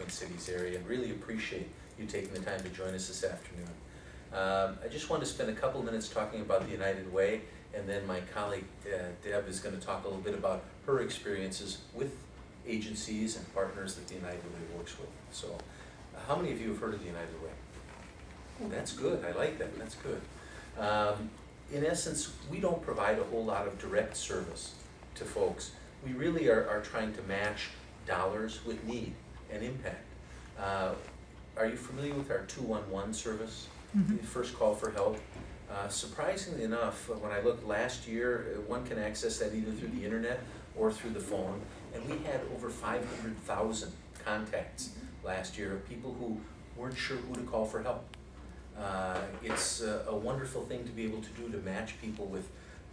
Twin Cities area, and really appreciate you taking the time to join us this afternoon. I just want to spend a couple minutes talking about the United Way, and then my colleague Deb is going to talk a little bit about her experiences with agencies and partners that the United Way works with. So, how many of you have heard of the United Way? Oh, that's good. I like that. That's good. In essence, we don't provide a whole lot of direct service to folks. We really are trying to match dollars with need and impact. Are you familiar with our 211 service? Mm-hmm. The first call for help. Surprisingly enough, when I looked last year, one can access that either through the internet or through the phone, and we had over 500,000 contacts last year of people who weren't sure who to call for help. It's a wonderful thing to be able to do, to match people with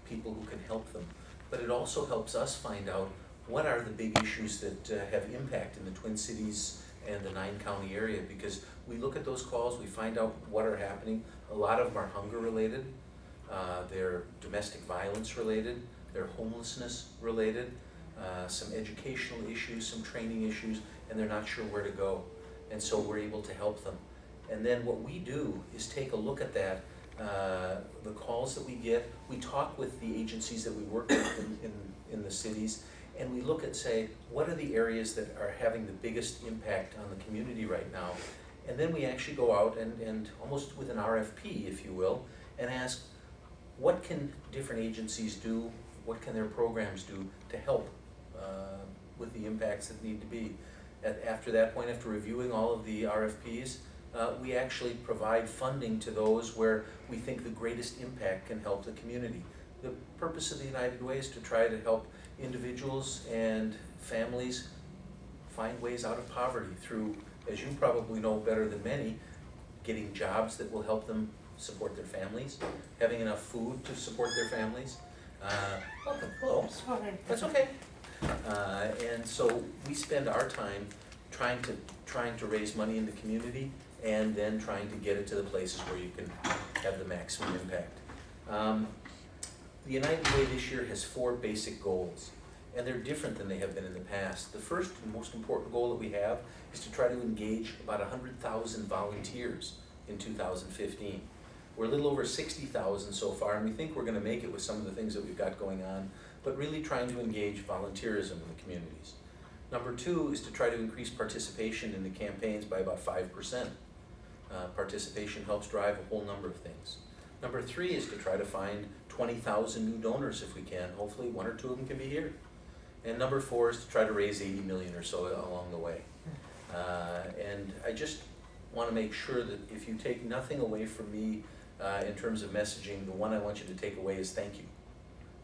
people who can help them. But it also helps us find out what are the big issues that have impact in the Twin Cities and the 9-county area, because we look at those calls, we find out what are happening. A lot of them are hunger related, they're domestic violence related, they're homelessness related, some educational issues, some training issues, and they're not sure where to go. And so we're able to help them. And then what we do is take a look at that, the calls that we get. We talk with the agencies that we work with in the cities, and we look at, say, what are the areas that are having the biggest impact on the community right now? And then we actually go out and almost with an RFP, if you will, and ask, what can different agencies do, what can their programs do to help with the impacts that need to be? After that point, after reviewing all of the RFPs, we actually provide funding to those where we think the greatest impact can help the community. The purpose of the United Way is to try to help individuals and families find ways out of poverty through, as you probably know better than many, getting jobs that will help them support their families, having enough food to support their families. Welcome, hello. Sorry. That's okay. And so we spend our time trying to raise money in the community, and then trying to get it to the places where you can have the maximum impact. The United Way this year has 4 basic goals, and they're different than they have been in the past. The first and most important goal that we have is to try to engage about 100,000 volunteers in 2015. We're a little over 60,000 so far, and we think we're going to make it with some of the things that we've got going on, but really trying to engage volunteerism in the communities. Number 2 is to try to increase participation in the campaigns by about 5%. Participation helps drive a whole number of things. Number 3 is to try to find 20,000 new donors if we can. Hopefully 1 or 2 of them can be here. And number 4 is to try to raise 80 million or so along the way. And I just want to make sure that if you take nothing away from me in terms of messaging, the one I want you to take away is thank you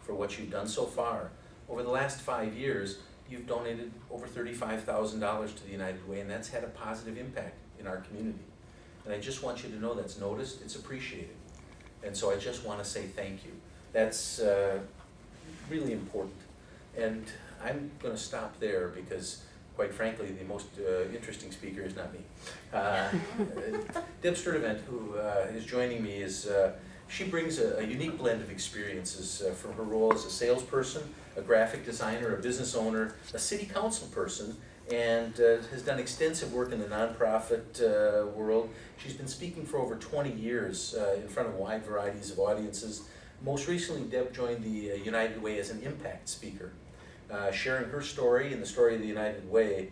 for what you've done so far. Over the last 5 years, you've donated over $35,000 to the United Way, and that's had a positive impact in our community. And I just want you to know that's noticed, it's appreciated. And so I just want to say thank you. That's really important. And I'm going to stop there because, quite frankly, the most interesting speaker is not me. Deb Sturdivant, who is joining me, she brings a unique blend of experiences from her role as a salesperson, a graphic designer, a business owner, a city council person, and has done extensive work in the nonprofit world. She's been speaking for over 20 years in front of wide varieties of audiences. Most recently, Deb joined the United Way as an impact speaker, sharing her story and the story of the United Way.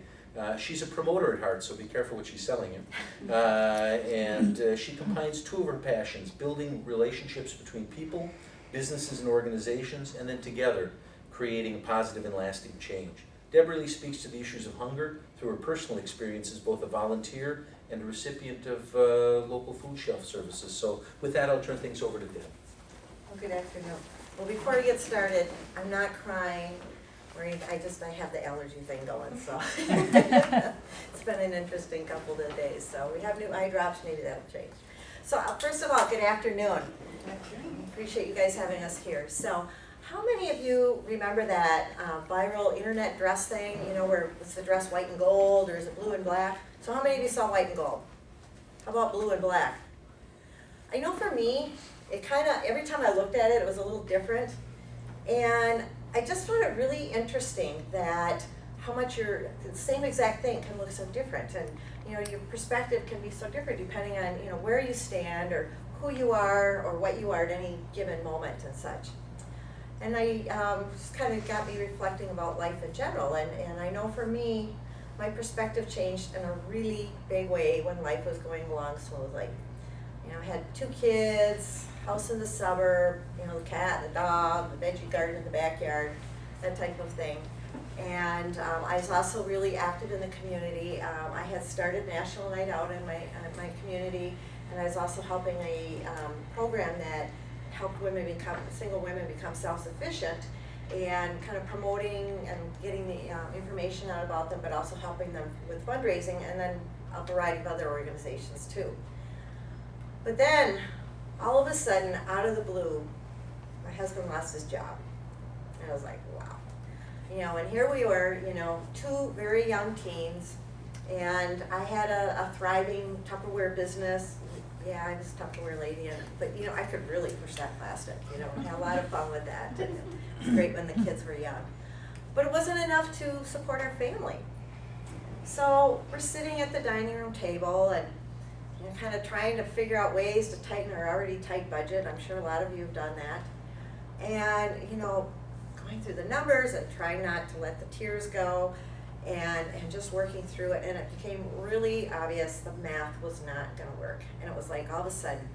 She's a promoter at heart, so be careful what she's selling you. And she combines 2 of her passions, building relationships between people, businesses and organizations, and then together creating a positive and lasting change. Deb really speaks to the issues of hunger through her personal experience as both a volunteer and a recipient of local food shelf services. So with that, I'll turn things over to Deb. Well, good afternoon. Well, before we get started, I'm not crying or anything. I have the allergy thing going, so it's been an interesting couple of days. So we have new eye drops, maybe that'll change. So first of all, good afternoon. Appreciate you guys having us here. So how many of you remember that viral internet dress thing, you know, where it's the dress white and gold, or is it blue and black? So how many of you saw white and gold? How about blue and black? I know for me, it kind of, every time I looked at it, it was a little different. And I just found it really interesting that how much the same exact thing can look so different, and your perspective can be so different depending on where you stand or who you are or what you are at any given moment and such. And I just kind of got me reflecting about life in general, and I know for me, my perspective changed in a really big way when life was going along smoothly. I had 2 kids, house in the suburb, the cat, the dog, the veggie garden in the backyard, that type of thing. And I was also really active in the community. I had started National Night Out in my community, and I was also helping a program that helped single women become self-sufficient, and kind of promoting and getting the information out about them, but also helping them with fundraising, and then a variety of other organizations too. But then, all of a sudden, out of the blue, my husband lost his job. And I was like, wow. And here we were, 2 very young teens, and I had a thriving Tupperware business. Yeah, I was a Tupperware lady, but I could really push that plastic, and had a lot of fun with that. And it was great when the kids were young. But it wasn't enough to support our family. So we're sitting at the dining room table and kind of trying to figure out ways to tighten our already tight budget. I'm sure a lot of you have done that. And, going through the numbers and trying not to let the tears go, and just working through it, and it became really obvious the math was not going to work. And it was like all of a sudden,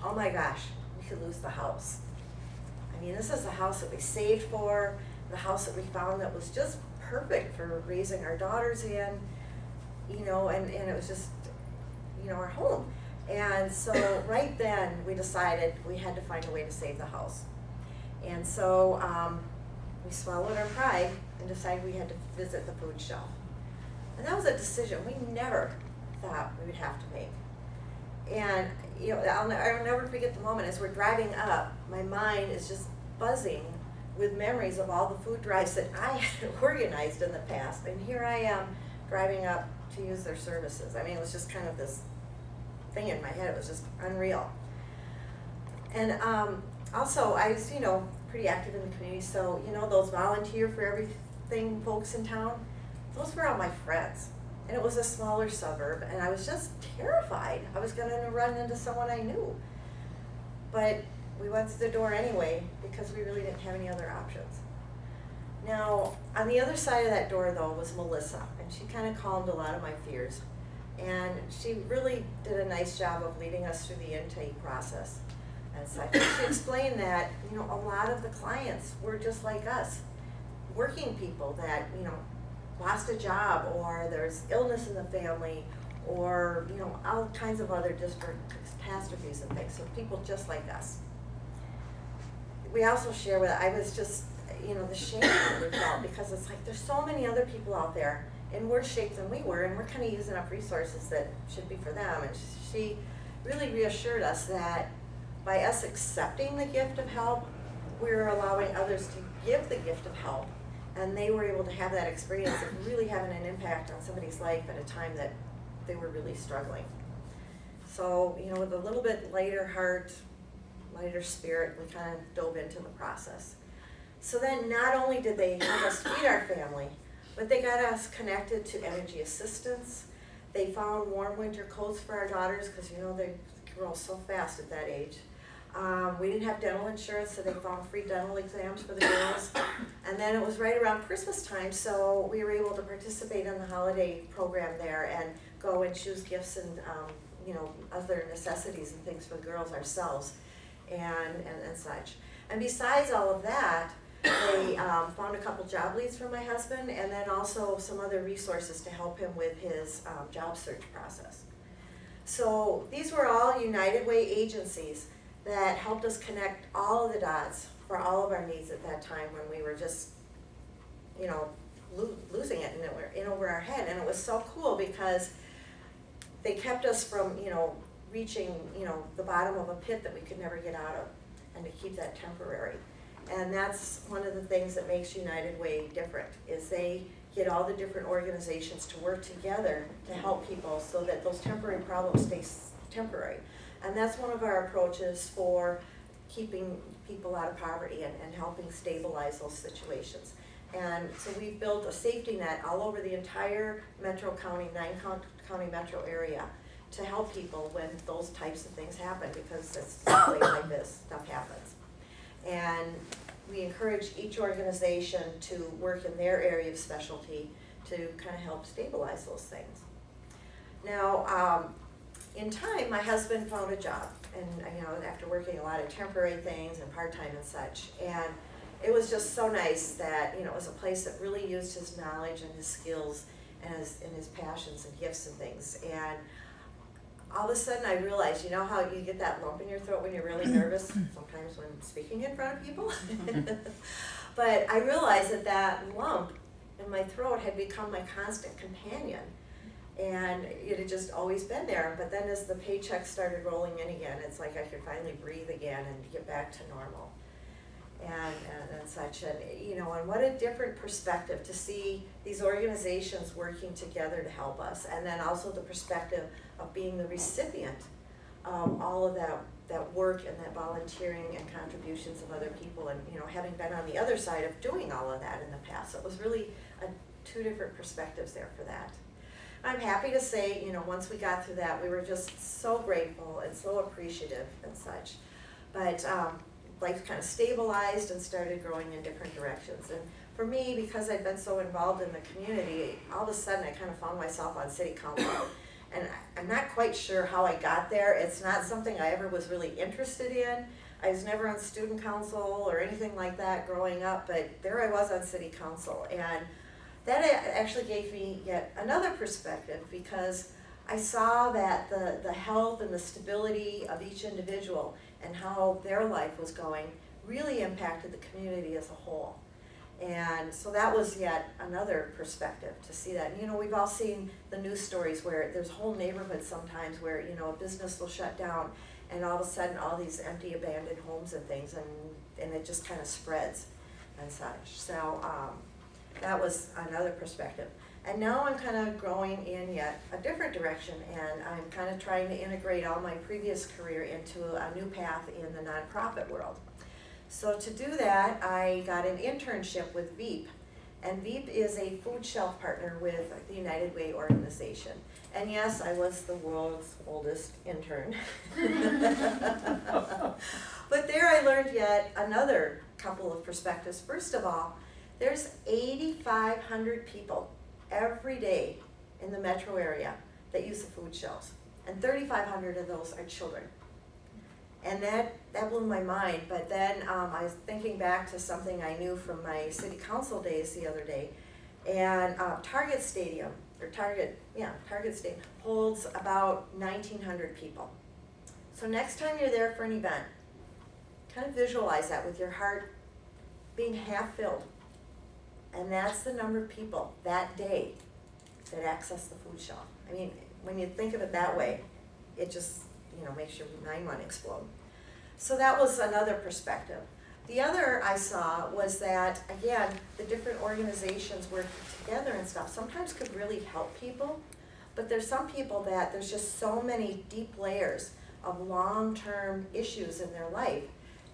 oh my gosh, we could lose the house. I mean, this is the house that we saved for, the house that we found that was just perfect for raising our daughters in, and it was just, our home. And so right then we decided we had to find a way to save the house. And so we swallowed our pride and decided we had to visit the food shelf. And that was a decision we never thought we would have to make. And I'll never forget the moment as we're driving up, my mind is just buzzing with memories of all the food drives that I had organized in the past. And here I am driving up to use their services. I mean, it was just kind of this thing in my head. It was just unreal. And also, I was, pretty active in the community, so, those volunteer for everything folks in town, those were all my friends. And it was a smaller suburb, and I was just terrified I was going to run into someone I knew. But we went through the door anyway, because we really didn't have any other options. Now, on the other side of that door, though, was Melissa, and she kind of calmed a lot of my fears. And she really did a nice job of leading us through the intake process and such. She explained that, a lot of the clients were just like us, working people that, lost a job, or there's illness in the family, or, all kinds of other different catastrophes and things, so people just like us. We also share with, I was just, the shame that we felt, because it's like there's so many other people out there in worse shape than we were, and we're kind of using up resources that should be for them. And she really reassured us that by us accepting the gift of help, we were allowing others to give the gift of help, and they were able to have that experience of really having an impact on somebody's life at a time that they were really struggling. So, with a little bit lighter heart, lighter spirit, we kind of dove into the process. So then not only did they help us feed our family, but they got us connected to energy assistance. They found warm winter coats for our daughters, because they grow so fast at that age. We didn't have dental insurance, so they found free dental exams for the girls. And then it was right around Christmas time, so we were able to participate in the holiday program there and go and choose gifts and other necessities and things for the girls ourselves and such. And besides all of that, they found a couple job leads for my husband, and then also some other resources to help him with his job search process. So these were all United Way agencies that helped us connect all of the dots for all of our needs at that time when we were just, losing it and it were in over our head. And it was so cool because they kept us from, reaching, the bottom of a pit that we could never get out of, and to keep that temporary. And that's one of the things that makes United Way different, is they get all the different organizations to work together to help people so that those temporary problems stay temporary. And that's one of our approaches for keeping people out of poverty and helping stabilize those situations. And so we've built a safety net all over the entire Metro County, county metro area to help people when those types of things happen, because it's the way like this stuff happens. And we encourage each organization to work in their area of specialty to kind of help stabilize those things. Now, in time, my husband found a job, and after working a lot of temporary things and part-time and such, and it was just so nice that it was a place that really used his knowledge and his skills and his passions and gifts and things. And all of a sudden I realized, how you get that lump in your throat when you're really nervous, sometimes when speaking in front of people? But I realized that lump in my throat had become my constant companion. And it had just always been there. But then as the paychecks started rolling in again, it's like I could finally breathe again and get back to normal. And such, and and what a different perspective to see these organizations working together to help us, and then also the perspective of being the recipient of all of that work and that volunteering and contributions of other people, and having been on the other side of doing all of that in the past. So it was really two different perspectives there for that. I'm happy to say, once we got through that, we were just so grateful and so appreciative and such. But life kind of stabilized and started growing in different directions. And for me, because I'd been so involved in the community, all of a sudden I kind of found myself on city council. And I'm not quite sure how I got there. It's not something I ever was really interested in. I was never on student council or anything like that growing up, but there I was on city council. And that actually gave me yet another perspective, because I saw that the health and the stability of each individual and how their life was going really impacted the community as a whole. And so that was yet another perspective to see that. We've all seen the news stories where there's whole neighborhoods sometimes where, a business will shut down, and all of a sudden all these empty abandoned homes and things, and it just kind of spreads and such. So that was another perspective. And now I'm kind of growing in yet a different direction, and I'm kind of trying to integrate all my previous career into a new path in the nonprofit world. So to do that, I got an internship with Veep. And Veep is a food shelf partner with the United Way organization. And yes, I was the world's oldest intern. But there I learned yet another couple of perspectives. First of all, there's 8,500 people every day in the metro area that use the food shelves, and 3,500 of those are children. And that blew my mind. But then I was thinking back to something I knew from my city council days the other day, and Target Stadium holds about 1,900 people. So next time you're there for an event, kind of visualize that with your heart being half filled. And that's the number of people that day that access the food shelf. I mean, when you think of it that way, it just, makes your mind want to explode. So that was another perspective. The other I saw was that, again, the different organizations working together and stuff sometimes could really help people, but there's some people that there's just so many deep layers of long-term issues in their life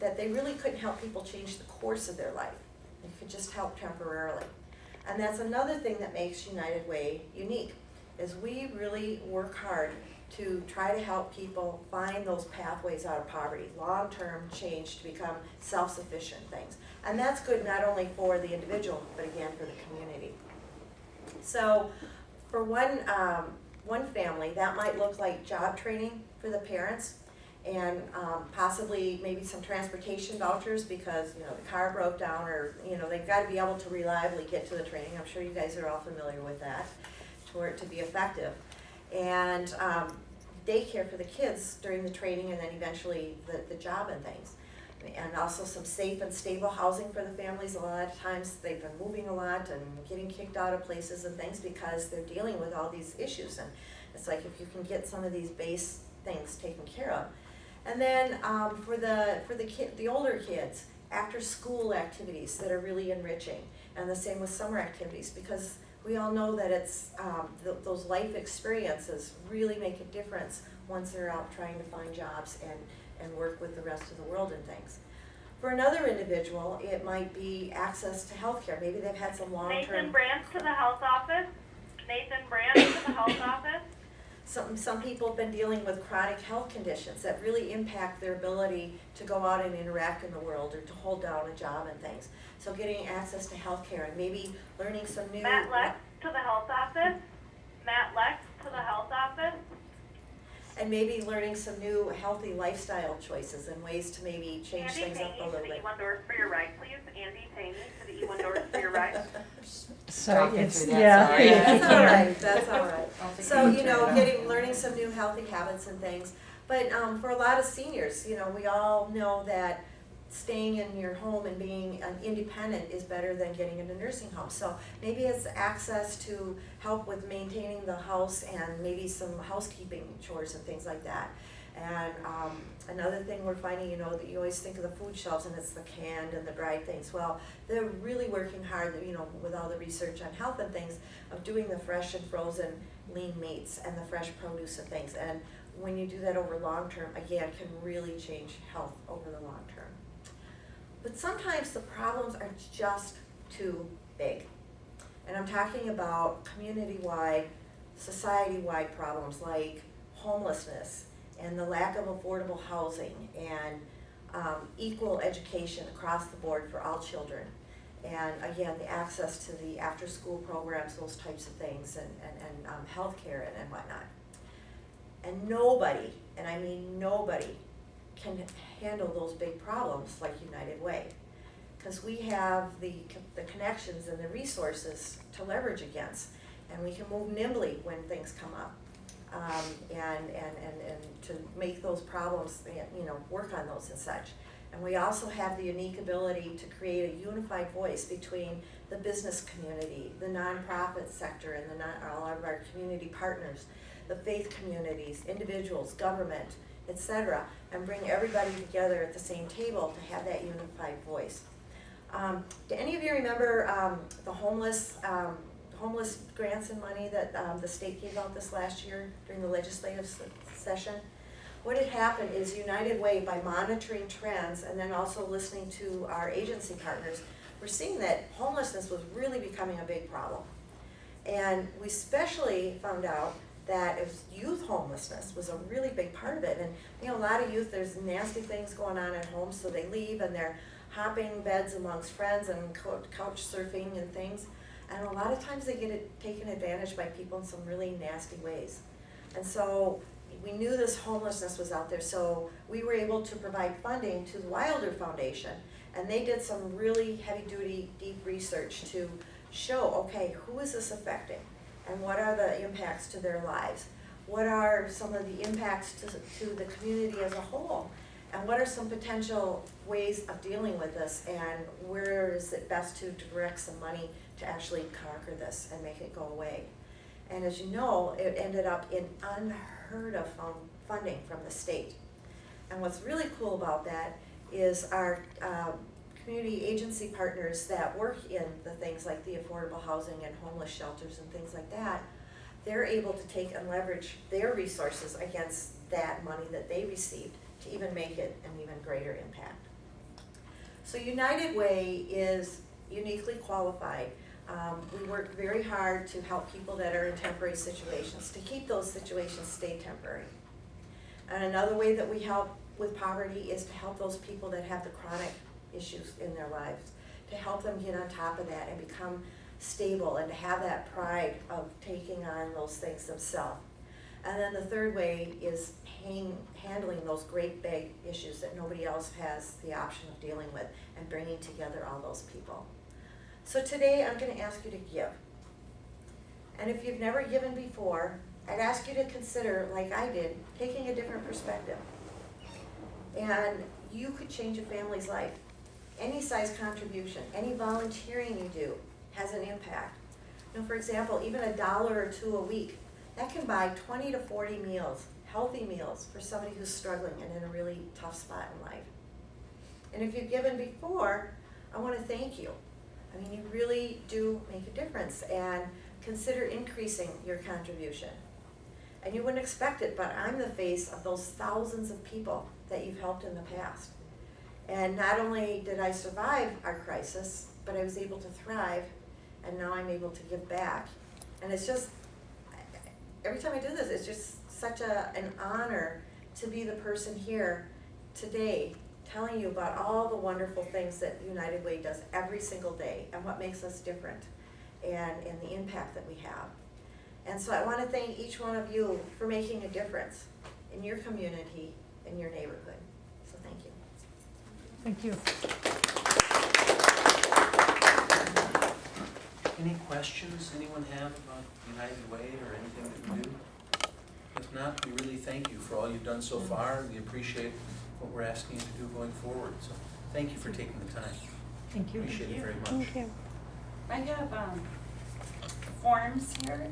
that they really couldn't help people change the course of their life. It could just help temporarily. And that's another thing that makes United Way unique, is we really work hard to try to help people find those pathways out of poverty, long-term change to become self-sufficient things. And that's good not only for the individual, but again for the community. So for one family, that might look like job training for the parents, and possibly maybe some transportation vouchers because the car broke down, or they've got to be able to reliably get to the training. I'm sure you guys are all familiar with that, for it to be effective. And daycare for the kids during the training, and then eventually the job and things. And also some safe and stable housing for the families. A lot of times they've been moving a lot and getting kicked out of places and things because they're dealing with all these issues. And it's like if you can get some of these base things taken care of. And then for the older kids, after school activities that are really enriching, and the same with summer activities, because we all know that it's those life experiences really make a difference once they're out trying to find jobs and work with the rest of the world and things. For another individual, it might be access to healthcare. Maybe they've had some Nathan long-term. Brandt to the health office. Nathan Brandt to the health office. Some people have been dealing with chronic health conditions that really impact their ability to go out and interact in the world or to hold down a job and things. So getting access to healthcare and maybe learning some new. Matt Lex to the health office. Matt Lex to the health office. And maybe learning some new healthy lifestyle choices and ways to maybe change Andy things up a Taney little to the bit. E1 doors for your right, please. Andy Taney to the E1 doors for your right. Sorry, Talking it's, through that, yeah. sorry. That's all right, that's all right. I'll take So, it. you know, learning some new healthy habits and things. But for a lot of seniors, you know, we all know that staying in your home and being independent is better than getting in a nursing home. So maybe it's access to help with maintaining the house and maybe some housekeeping chores and things like that. And another thing we're finding, you know, that you always think of the food shelves and it's the canned and the dried things. Well, they're really working hard, you know, with all the research on health and things, of doing the fresh and frozen lean meats and the fresh produce and things. And when you do that over long term, again, can really change health over the long term. But sometimes the problems are just too big. And I'm talking about community-wide, society-wide problems like homelessness and the lack of affordable housing and equal education across the board for all children. And again, the access to the after-school programs, those types of things, and healthcare and whatnot. And nobody, and I mean nobody, can handle those big problems like United Way, because we have the connections and the resources to leverage against, and we can move nimbly when things come up, and to make those problems, you know, work on those and such. And we also have the unique ability to create a unified voice between the business community, the nonprofit sector, and all of our community partners, the faith communities, individuals, government, etc., and bring everybody together at the same table to have that unified voice. Do any of you remember the homeless grants and money that the state gave out this last year during the legislative session? What had happened is United Way, by monitoring trends and then also listening to our agency partners, we're seeing that homelessness was really becoming a big problem. And we especially found out that it was youth homelessness was a really big part of it. And you know, a lot of youth, there's nasty things going on at home, so they leave and they're hopping beds amongst friends and couch surfing and things. And a lot of times they get taken advantage by people in some really nasty ways. And so we knew this homelessness was out there, so we were able to provide funding to the Wilder Foundation, and they did some really heavy-duty, deep research to show, okay, who is this affecting? And what are the impacts to their lives? What are some of the impacts to the community as a whole? And what are some potential ways of dealing with this? And where is it best to direct some money to actually conquer this and make it go away? And as you know, it ended up in unheard of funding from the state. And what's really cool about that is our community agency partners that work in the things like the affordable housing and homeless shelters and things like that, they're able to take and leverage their resources against that money that they received to even make it an even greater impact. So United Way is uniquely qualified. We work very hard to help people that are in temporary situations, to keep those situations stay temporary. And another way that we help with poverty is to help those people that have the chronic issues in their lives, to help them get on top of that and become stable and to have that pride of taking on those things themselves. And then the third way is handling those great big issues that nobody else has the option of dealing with and bringing together all those people. So today I'm going to ask you to give. And if you've never given before, I'd ask you to consider, like I did, taking a different perspective. And you could change a family's life. Any size contribution, any volunteering you do has an impact. You know, for example, even $1 or $2 a week, that can buy 20 to 40 meals, healthy meals for somebody who's struggling and in a really tough spot in life. And if you've given before, I want to thank you. I mean, you really do make a difference, and consider increasing your contribution. And you wouldn't expect it, but I'm the face of those thousands of people that you've helped in the past. And not only did I survive our crisis, but I was able to thrive, and now I'm able to give back. And it's just, every time I do this, it's just such an honor to be the person here today telling you about all the wonderful things that United Way does every single day and what makes us different and the impact that we have. And so I want to thank each one of you for making a difference in your community, in your neighborhood. So thank you. Thank you. Any questions anyone have about United Way or anything that we do? If not, we really thank you for all you've done so far. We appreciate what we're asking you to do going forward. So thank you for taking the time. Thank you. Appreciate it very much. I have forms here.